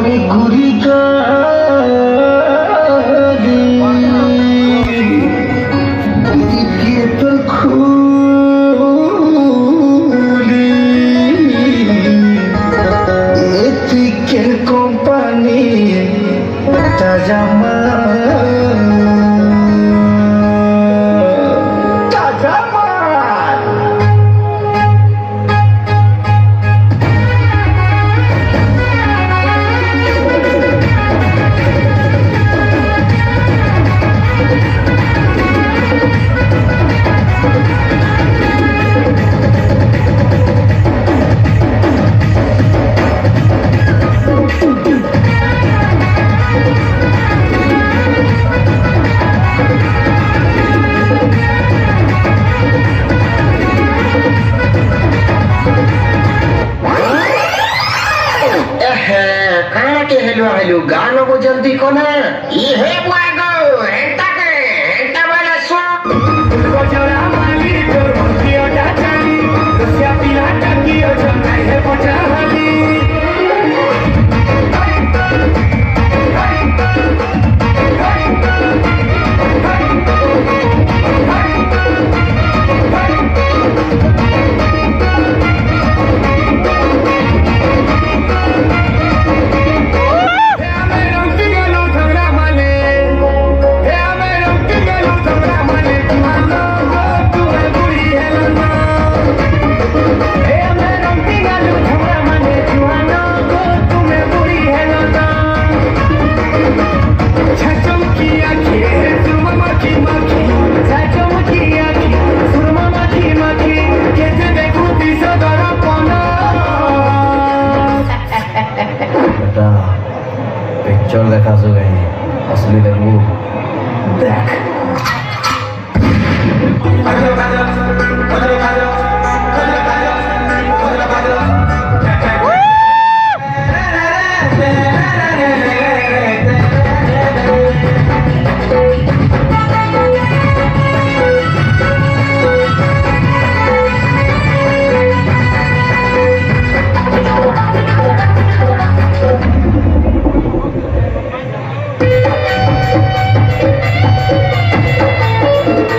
আমি ঘুরি কোম্পানি জামা हेलो गानो को जल्दी कोना ये है बुआगो एंटा के एंटा वाला सो को जोरा माली तो मंत्रियो डाचाली रसिया पिला टकियो जनाई है पचाहली पिक्चर देखा सो गई असली देखो देख